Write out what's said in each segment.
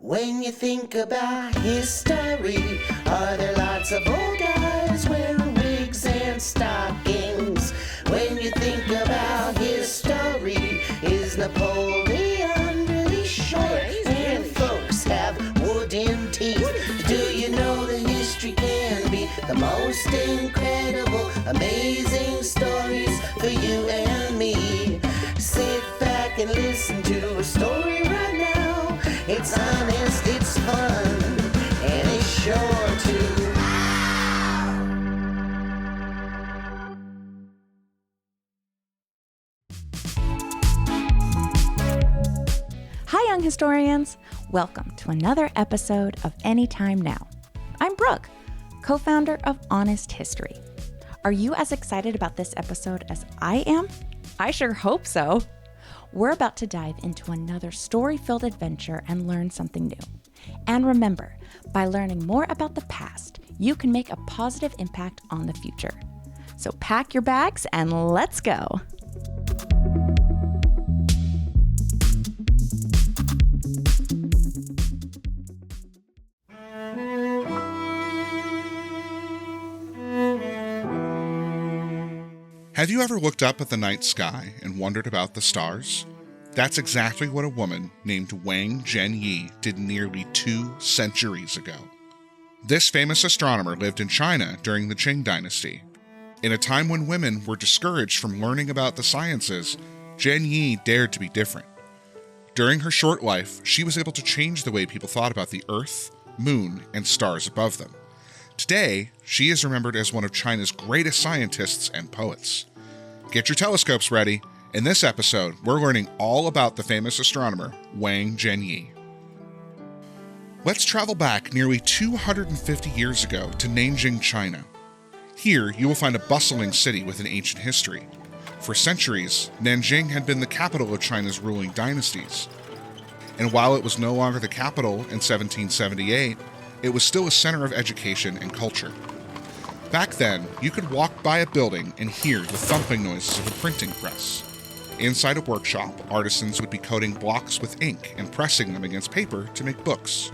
When you think about history, are there lots of old guys wearing wigs and stockings? When you think about history, is Napoleon really short? And folks have wooden teeth. Do you know that history can be the most incredible, amazing stories for you and me? Sit back and listen to a story right now. It's honest, it's fun, and it's sure to. Hi, young historians. Welcome to another episode of Anytime Now. I'm Brooke, co-founder of Honest History. Are you as excited about this episode as I am? I sure hope so. We're about to dive into another story-filled adventure and learn something new. And remember, by learning more about the past, you can make a positive impact on the future. So pack your bags and let's go. Have you ever looked up at the night sky and wondered about the stars? That's exactly what a woman named Wang Zhenyi did nearly 2 centuries ago. This famous astronomer lived in China during the Qing Dynasty. In a time when women were discouraged from learning about the sciences, Zhenyi dared to be different. During her short life, she was able to change the way people thought about the Earth, moon, and stars above them. Today, she is remembered as one of China's greatest scientists and poets. Get your telescopes ready. In this episode, we're learning all about the famous astronomer, Wang Zhenyi. Let's travel back nearly 250 years ago to Nanjing, China. Here, you will find a bustling city with an ancient history. For centuries, Nanjing had been the capital of China's ruling dynasties. And while it was no longer the capital in 1778, it was still a center of education and culture. Back then, you could walk by a building and hear the thumping noises of a printing press. Inside a workshop, artisans would be coating blocks with ink and pressing them against paper to make books.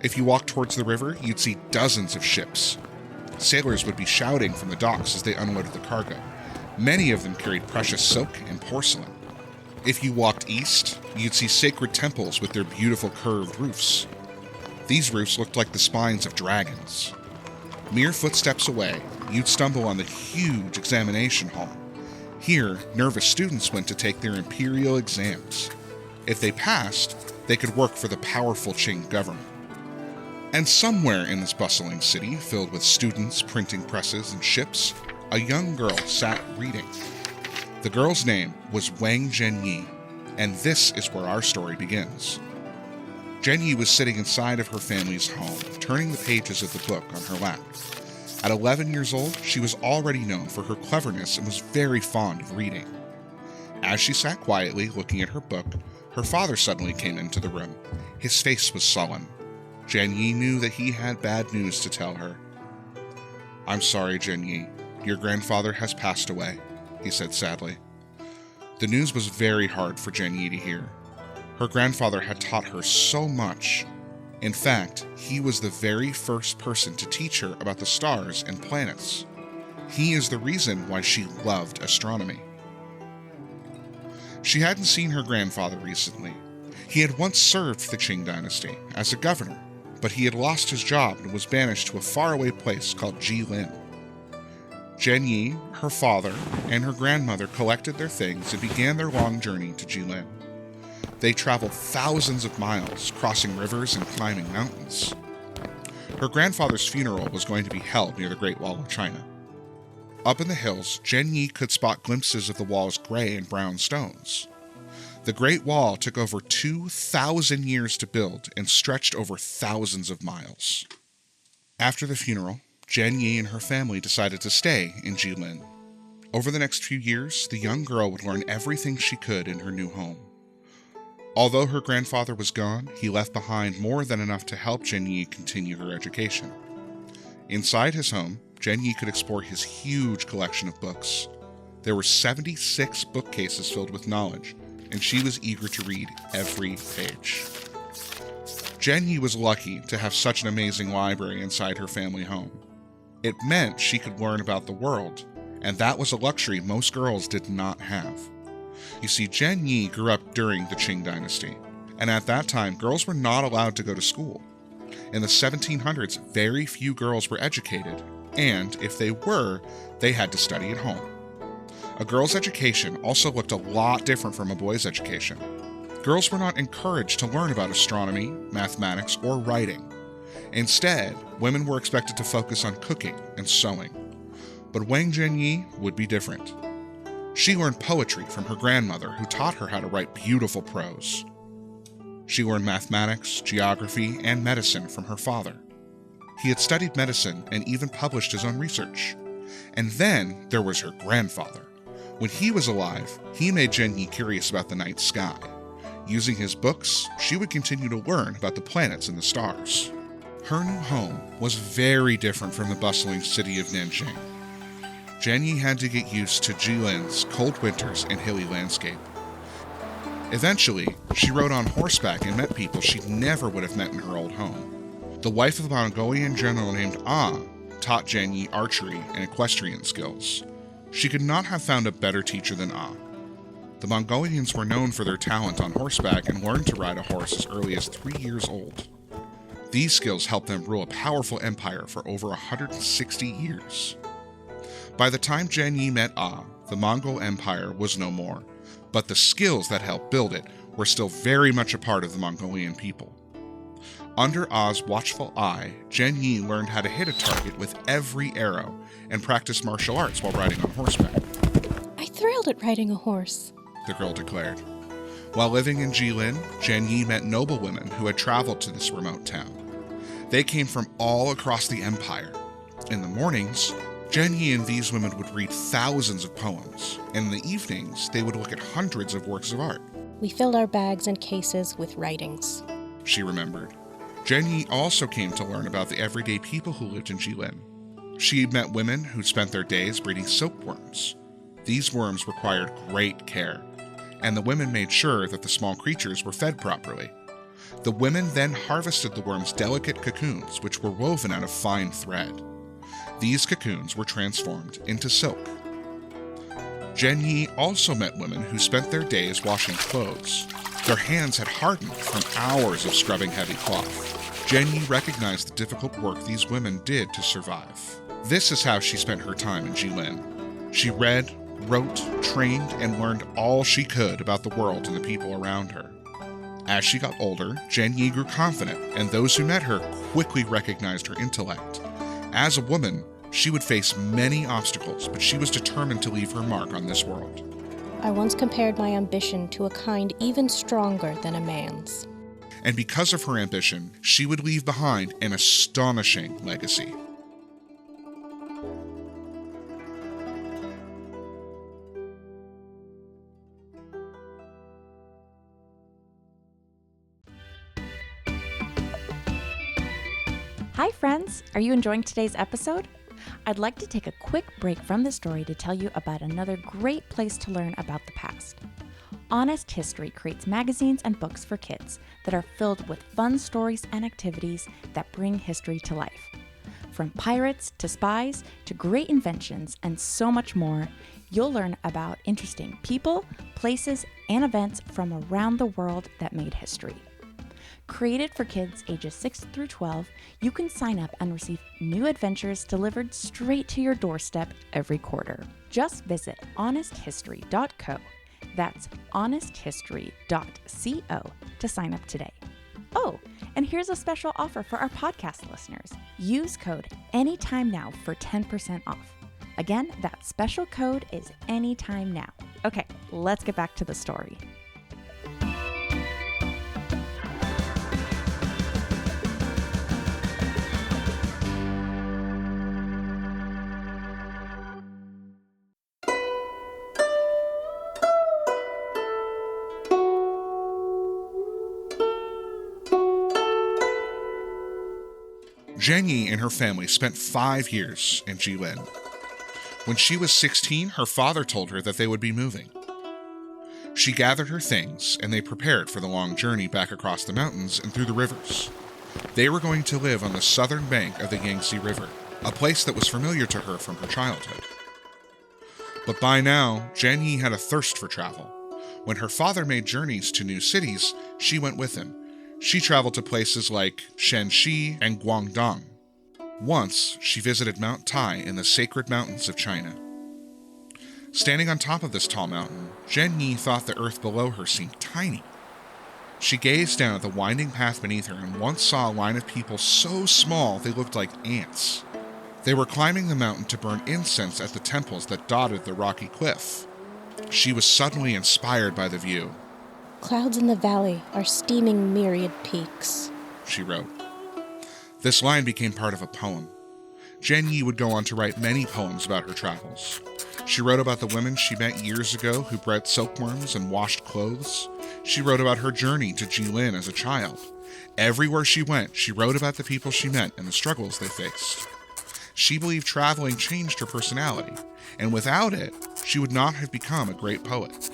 If you walked towards the river, you'd see dozens of ships. Sailors would be shouting from the docks as they unloaded the cargo. Many of them carried precious silk and porcelain. If you walked east, you'd see sacred temples with their beautiful curved roofs. These roofs looked like the spines of dragons. Mere footsteps away, you'd stumble on the huge examination hall. Here, nervous students went to take their imperial exams. If they passed, they could work for the powerful Qing government. And somewhere in this bustling city, filled with students, printing presses, and ships, a young girl sat reading. The girl's name was Wang Zhenyi, and this is where our story begins. Zhenyi was sitting inside of her family's home, turning the pages of the book on her lap. At 11 years old, she was already known for her cleverness and was very fond of reading. As she sat quietly looking at her book, her father suddenly came into the room. His face was sullen. Zhenyi knew that he had bad news to tell her. "I'm sorry, Zhenyi. Your grandfather has passed away," he said sadly. The news was very hard for Zhenyi to hear. Her grandfather had taught her so much. In fact, he was the very first person to teach her about the stars and planets. He is the reason why she loved astronomy. She hadn't seen her grandfather recently. He had once served the Qing Dynasty as a governor, but he had lost his job and was banished to a faraway place called Jilin. Zhenyi, her father, and her grandmother collected their things and began their long journey to Jilin. They traveled thousands of miles, crossing rivers and climbing mountains. Her grandfather's funeral was going to be held near the Great Wall of China. Up in the hills, Zhenyi could spot glimpses of the wall's gray and brown stones. The Great Wall took over 2,000 years to build and stretched over thousands of miles. After the funeral, Zhenyi and her family decided to stay in Jilin. Over the next few years, the young girl would learn everything she could in her new home. Although her grandfather was gone, he left behind more than enough to help Zhenyi continue her education. Inside his home, Zhenyi could explore his huge collection of books. There were 76 bookcases filled with knowledge, and she was eager to read every page. Zhenyi was lucky to have such an amazing library inside her family home. It meant she could learn about the world, and that was a luxury most girls did not have. You see, Zhenyi grew up during the Qing Dynasty, and at that time, girls were not allowed to go to school. In the 1700s, very few girls were educated, and if they were, they had to study at home. A girl's education also looked a lot different from a boy's education. Girls were not encouraged to learn about astronomy, mathematics, or writing. Instead, women were expected to focus on cooking and sewing. But Wang Zhenyi would be different. She learned poetry from her grandmother, who taught her how to write beautiful prose. She learned mathematics, geography, and medicine from her father. He had studied medicine and even published his own research. And then there was her grandfather. When he was alive, he made Zhenyi curious about the night sky. Using his books, she would continue to learn about the planets and the stars. Her new home was very different from the bustling city of Nanjing. Zhenyi had to get used to Jilin's cold winters and hilly landscape. Eventually, she rode on horseback and met people she never would have met in her old home. The wife of a Mongolian general named Ah taught Zhenyi archery and equestrian skills. She could not have found a better teacher than Ah. The Mongolians were known for their talent on horseback and learned to ride a horse as early as 3 years old. These skills helped them rule a powerful empire for over 160 years. By the time Zhenyi met Ah, the Mongol Empire was no more, but the skills that helped build it were still very much a part of the Mongolian people. Under Ah's watchful eye, Zhenyi learned how to hit a target with every arrow and practiced martial arts while riding on horseback. I'm thrilled at riding a horse, the girl declared. While living in Jilin, Zhenyi met noblewomen who had traveled to this remote town. They came from all across the empire. In the mornings, Zhenyi and these women would read thousands of poems, and in the evenings, they would look at hundreds of works of art. We filled our bags and cases with writings, she remembered. Zhenyi also came to learn about the everyday people who lived in Jilin. She met women who spent their days breeding silkworms. These worms required great care, and the women made sure that the small creatures were fed properly. The women then harvested the worms' delicate cocoons, which were woven out of fine thread. These cocoons were transformed into silk. Zhenyi also met women who spent their days washing clothes. Their hands had hardened from hours of scrubbing heavy cloth. Zhenyi recognized the difficult work these women did to survive. This is how she spent her time in Jilin. She read, wrote, trained, and learned all she could about the world and the people around her. As she got older, Zhenyi grew confident, and those who met her quickly recognized her intellect. As a woman, she would face many obstacles, but she was determined to leave her mark on this world. I once compared my ambition to a kind even stronger than a man's. And because of her ambition, she would leave behind an astonishing legacy. Hi friends, are you enjoying today's episode? I'd like to take a quick break from the story to tell you about another great place to learn about the past. Honest History creates magazines and books for kids that are filled with fun stories and activities that bring history to life. From pirates to spies to great inventions and so much more, you'll learn about interesting people, places, and events from around the world that made history. Created for kids ages 6 through 12, you can sign up and receive new adventures delivered straight to your doorstep every quarter. Just visit honesthistory.co. That's honesthistory.co to sign up today. Oh, and here's a special offer for our podcast listeners. Use code ANYTIMENOW for 10% off. Again, that special code is ANYTIMENOW. Okay, let's get back to the story. Zhenyi and her family spent 5 years in Jilin. When she was 16, her father told her that they would be moving. She gathered her things, and they prepared for the long journey back across the mountains and through the rivers. They were going to live on the southern bank of the Yangtze River, a place that was familiar to her from her childhood. But by now, Zhenyi had a thirst for travel. When her father made journeys to new cities, she went with him. She traveled to places like Shanxi and Guangdong. Once, she visited Mount Tai in the sacred mountains of China. Standing on top of this tall mountain, Zhenyi thought the earth below her seemed tiny. She gazed down at the winding path beneath her and once saw a line of people so small they looked like ants. They were climbing the mountain to burn incense at the temples that dotted the rocky cliff. She was suddenly inspired by the view. Clouds in the valley are steaming myriad peaks, she wrote. This line became part of a poem. Zhenyi would go on to write many poems about her travels. She wrote about the women she met years ago who bred silkworms and washed clothes. She wrote about her journey to Jilin as a child. Everywhere she went, she wrote about the people she met and the struggles they faced. She believed traveling changed her personality, and without it, she would not have become a great poet.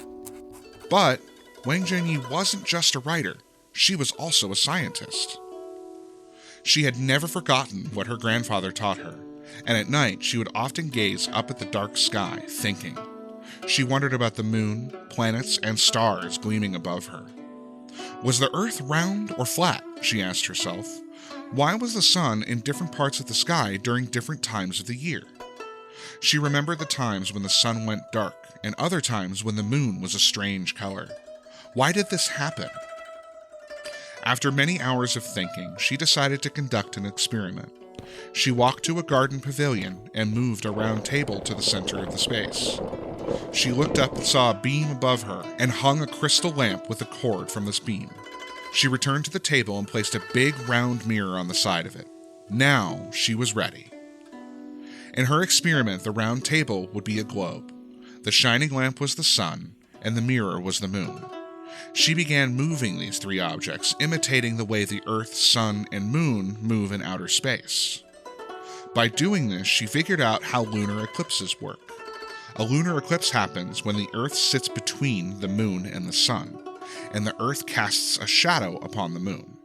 But Wang Zhenyi wasn't just a writer, she was also a scientist. She had never forgotten what her grandfather taught her, and at night she would often gaze up at the dark sky, thinking. She wondered about the moon, planets, and stars gleaming above her. Was the earth round or flat, she asked herself. Why was the sun in different parts of the sky during different times of the year? She remembered the times when the sun went dark, and other times when the moon was a strange color. Why did this happen? After many hours of thinking, she decided to conduct an experiment. She walked to a garden pavilion and moved a round table to the center of the space. She looked up and saw a beam above her and hung a crystal lamp with a cord from this beam. She returned to the table and placed a big round mirror on the side of it. Now she was ready. In her experiment, the round table would be a globe. The shining lamp was the sun, and the mirror was the moon. She began moving these three objects, imitating the way the Earth, Sun, and Moon move in outer space. By doing this, she figured out how lunar eclipses work. A lunar eclipse happens when the Earth sits between the Moon and the Sun, and the Earth casts a shadow upon the Moon.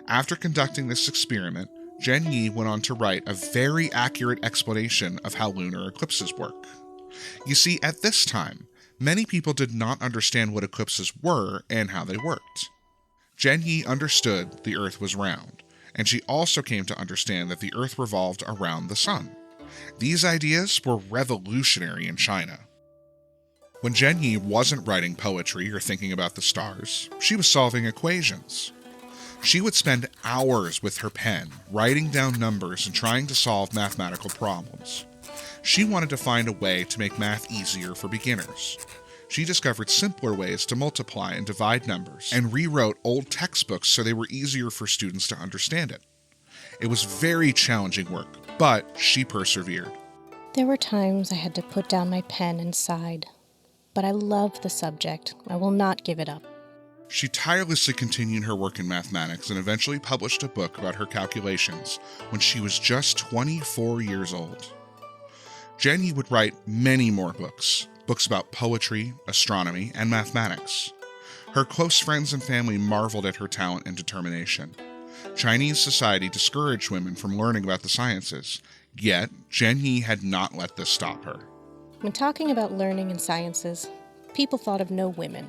After conducting this experiment, Zhenyi went on to write a very accurate explanation of how lunar eclipses work. You see, at this time, many people did not understand what eclipses were and how they worked. Zhenyi understood the Earth was round, and she also came to understand that the Earth revolved around the Sun. These ideas were revolutionary in China. When Zhenyi wasn't writing poetry or thinking about the stars, she was solving equations. She would spend hours with her pen, writing down numbers and trying to solve mathematical problems. She wanted to find a way to make math easier for beginners. She discovered simpler ways to multiply and divide numbers, and rewrote old textbooks so they were easier for students to understand it. It was very challenging work, but she persevered. There were times I had to put down my pen and sighed. But I loved the subject. I will not give it up. She tirelessly continued her work in mathematics and eventually published a book about her calculations when she was just 24 years old. Zhenyi would write many more books about poetry, astronomy, and mathematics. Her close friends and family marveled at her talent and determination. Chinese society discouraged women from learning about the sciences, yet Zhenyi had not let this stop her. When talking about learning and sciences, people thought of no women.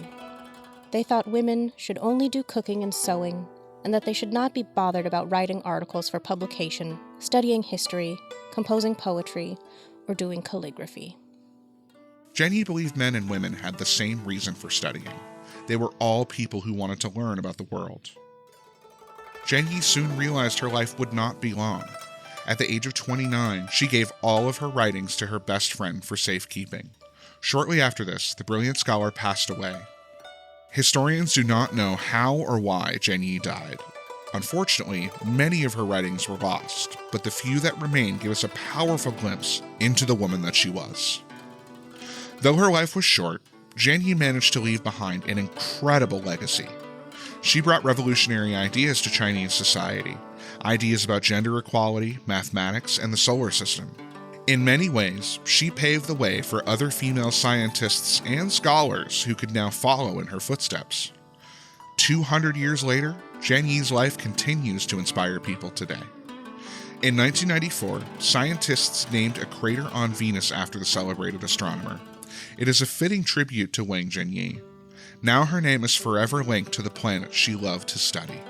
They thought women should only do cooking and sewing, and that they should not be bothered about writing articles for publication, studying history, composing poetry, or doing calligraphy. Zhenyi believed men and women had the same reason for studying. They were all people who wanted to learn about the world. Zhenyi soon realized her life would not be long. At the age of 29, she gave all of her writings to her best friend for safekeeping. Shortly after this, the brilliant scholar passed away. Historians do not know how or why Zhenyi died. Unfortunately, many of her writings were lost, but the few that remain give us a powerful glimpse into the woman that she was. Though her life was short, Zhenyi managed to leave behind an incredible legacy. She brought revolutionary ideas to Chinese society, ideas about gender equality, mathematics, and the solar system. In many ways, she paved the way for other female scientists and scholars who could now follow in her footsteps. 200 years later, Zhenyi's life continues to inspire people today. In 1994, scientists named a crater on Venus after the celebrated astronomer. It is a fitting tribute to Wang Zhenyi. Now her name is forever linked to the planet she loved to study.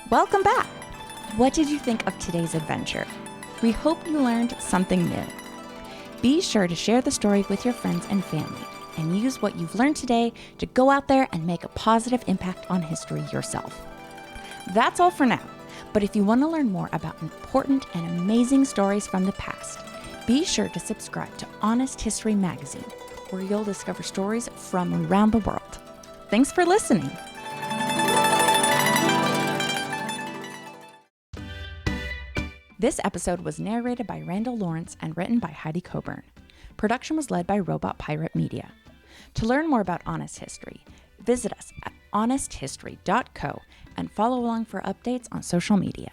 Welcome back! What did you think of today's adventure? We hope you learned something new. Be sure to share the story with your friends and family, and use what you've learned today to go out there and make a positive impact on history yourself. That's all for now, but if you want to learn more about important and amazing stories from the past, be sure to subscribe to Honest History Magazine, where you'll discover stories from around the world. Thanks for listening! This episode was narrated by Randall Lawrence and written by Heidi Coburn. Production was led by Robot Pirate Media. To learn more about Honest History, visit us at honesthistory.co and follow along for updates on social media.